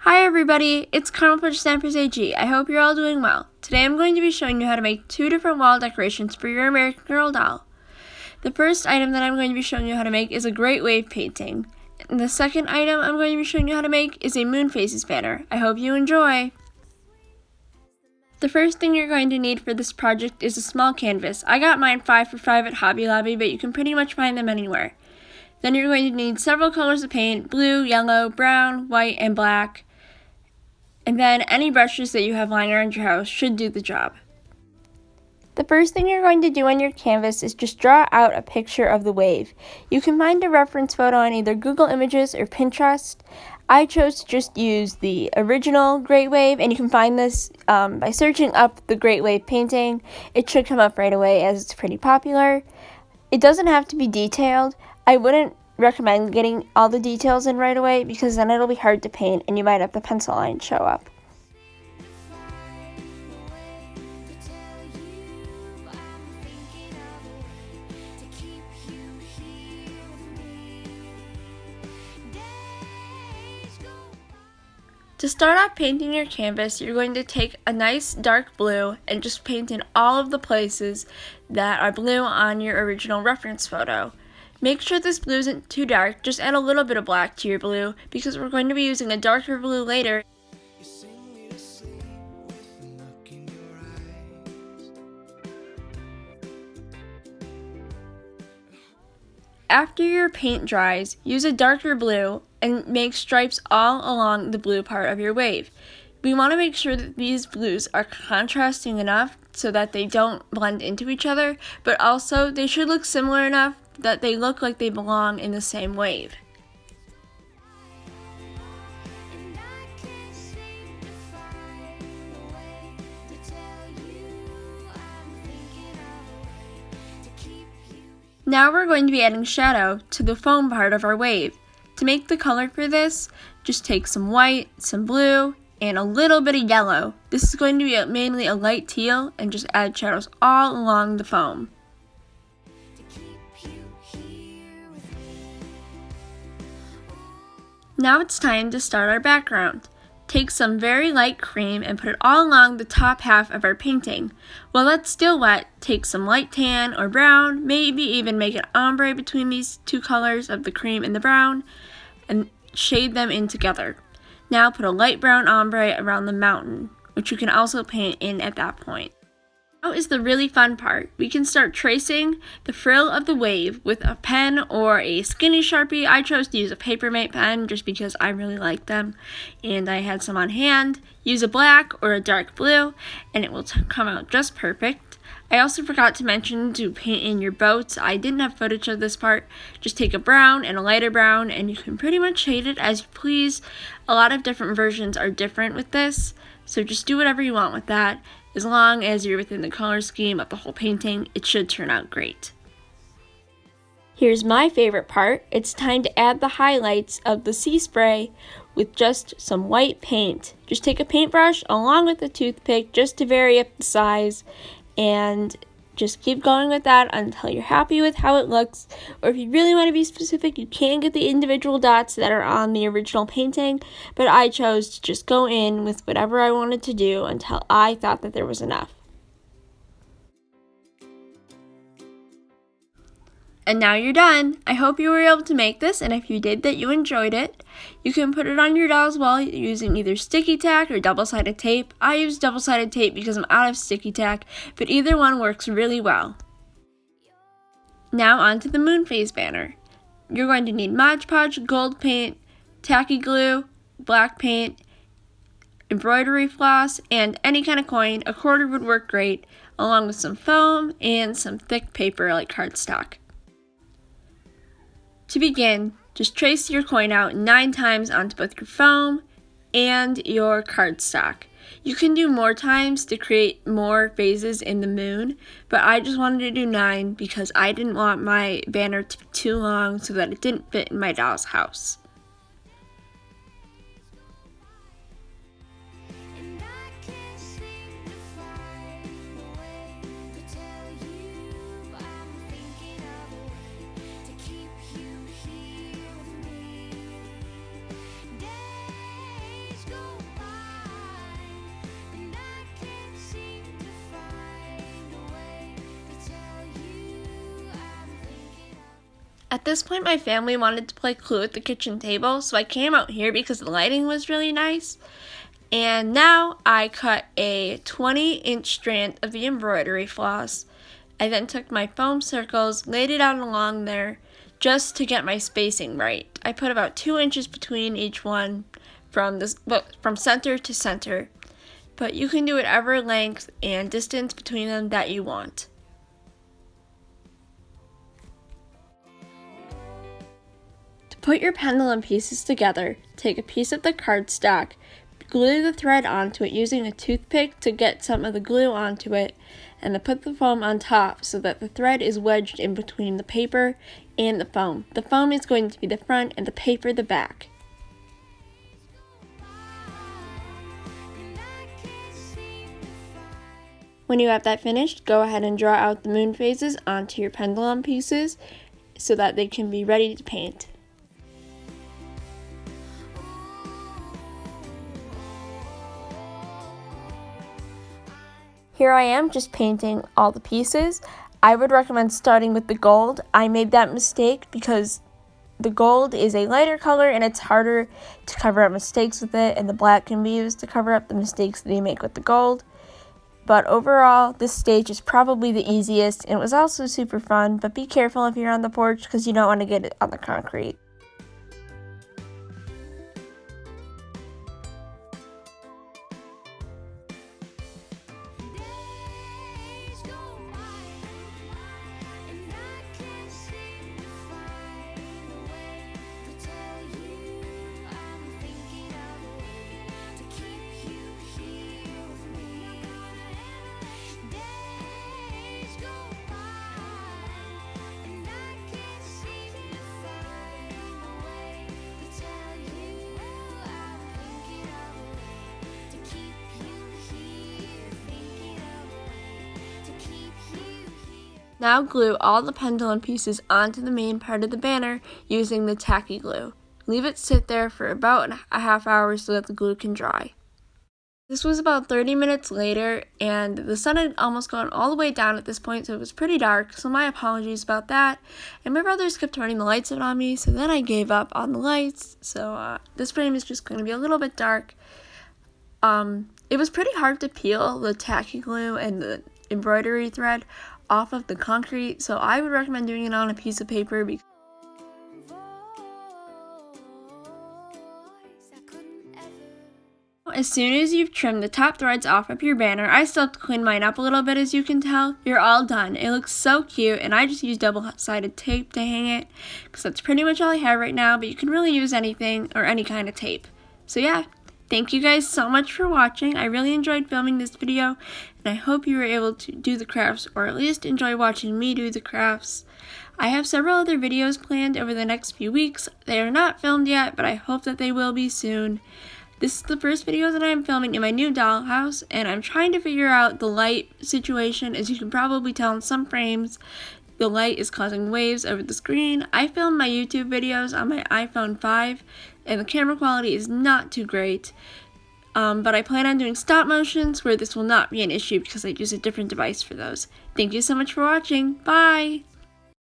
Hi everybody, it's Carmel for Stampers AG. I hope you're all doing well. Today I'm going to be showing you how to make 2 different wall decorations for your American Girl doll. The first item that I'm going to be showing you how to make is a Great Wave painting. And the second item I'm going to be showing you how to make is a Moon Faces banner. I hope you enjoy! The first thing you're going to need for this project is a small canvas. I got mine 5 for 5 at Hobby Lobby, but you can pretty much find them anywhere. Then you're going to need several colors of paint: blue, yellow, brown, white, and black. And then any brushes that you have lying around your house should do the job. The first thing you're going to do on your canvas is just draw out a picture of the wave. You can find a reference photo on either Google Images or Pinterest. I chose to just use the original Great Wave, and you can find this by searching up the Great Wave painting. It should come up right away as it's pretty popular. It doesn't have to be detailed. I wouldn't recommend getting all the details in right away because then it'll be hard to paint and you might have the pencil line show up. To start off painting your canvas, you're going to take a nice dark blue and just paint in all of the places that are blue on your original reference photo. Make sure this blue isn't too dark, just add a little bit of black to your blue because we're going to be using a darker blue later. After your paint dries, use a darker blue and make stripes all along the blue part of your wave. We want to make sure that these blues are contrasting enough so that they don't blend into each other, but also they should look similar enough that they look like they belong in the same wave. Now we're going to be adding shadow to the foam part of our wave. To make the color for this, just take some white, some blue, and a little bit of yellow. This is going to be mainly a light teal, and just add shadows all along the foam. Now it's time to start our background. Take some very light cream and put it all along the top half of our painting. While that's still wet, take some light tan or brown, maybe even make an ombre between these two colors of the cream and the brown, and shade them in together. Now put a light brown ombre around the mountain, which you can also paint in at that point. Now is the really fun part. We can start tracing the frill of the wave with a pen or a skinny Sharpie. I chose to use a Papermate pen just because I really like them and I had some on hand. Use a black or a dark blue and it will come out just perfect. I also forgot to mention to paint in your boats. I didn't have footage of this part. Just take a brown and a lighter brown and you can pretty much shade it as you please. A lot of different versions are different with this, so just do whatever you want with that. As long as you're within the color scheme of the whole painting, it should turn out great. Here's my favorite part. It's time to add the highlights of the sea spray with just some white paint. Just take a paintbrush along with a toothpick just to vary up the size and just keep going with that until you're happy with how it looks. Or if you really want to be specific, you can get the individual dots that are on the original painting, but I chose to just go in with whatever I wanted to do until I thought that there was enough. And now you're done. I hope you were able to make this, and if you did, that you enjoyed it. You can put it on your doll's wall using either sticky tack or double-sided tape. I use double-sided tape because I'm out of sticky tack, but either one works really well. Now on to the moon phase banner. You're going to need Mod Podge, gold paint, tacky glue, black paint, embroidery floss, and any kind of coin. A quarter would work great, along with some foam and some thick paper like cardstock. To begin, just trace your coin out 9 times onto both your foam and your cardstock. You can do more times to create more phases in the moon, but I just wanted to do 9 because I didn't want my banner to be too long so that it didn't fit in my doll's house. At this point, my family wanted to play Clue at the kitchen table, so I came out here because the lighting was really nice. And now I cut a 20-inch strand of the embroidery floss. I then took my foam circles, laid it out along there, just to get my spacing right. I put about 2 inches between each one from center to center. But you can do whatever length and distance between them that you want. To put your pendulum pieces together, take a piece of the cardstock, glue the thread onto it using a toothpick to get some of the glue onto it, and then put the foam on top so that the thread is wedged in between the paper and the foam. The foam is going to be the front and the paper the back. When you have that finished, go ahead and draw out the moon phases onto your pendulum pieces so that they can be ready to paint. Here I am just painting all the pieces. I would recommend starting with the gold. I made that mistake because the gold is a lighter color and it's harder to cover up mistakes with it, and the black can be used to cover up the mistakes that you make with the gold. But overall, this stage is probably the easiest, and it was also super fun, but be careful if you're on the porch because you don't want to get it on the concrete. Now glue all the pendulum pieces onto the main part of the banner using the tacky glue. Leave it sit there for about a half hour so that the glue can dry. This was about 30 minutes later, and the sun had almost gone all the way down at this point, so it was pretty dark, so my apologies about that. And my brothers kept turning the lights out on me, so then I gave up on the lights, so this frame is just going to be a little bit dark. It was pretty hard to peel the tacky glue and the embroidery thread off of the concrete, so I would recommend doing it on a piece of paper because as soon as you've trimmed the top threads off of your banner, I still have to clean mine up a little bit as you can tell, you're all done. It looks so cute, and I just used double-sided tape to hang it because that's pretty much all I have right now, but you can really use anything or any kind of tape. So yeah, thank you guys so much for watching. I really enjoyed filming this video, and I hope you were able to do the crafts, or at least enjoy watching me do the crafts. I have several other videos planned over the next few weeks. They are not filmed yet, but I hope that they will be soon. This is the first video that I'm filming in my new dollhouse, and I'm trying to figure out the light situation. As you can probably tell in some frames, the light is causing waves over the screen. I filmed my YouTube videos on my iPhone 5, and the camera quality is not too great. But I plan on doing stop motions where this will not be an issue because I use a different device for those. Thank you so much for watching. Bye!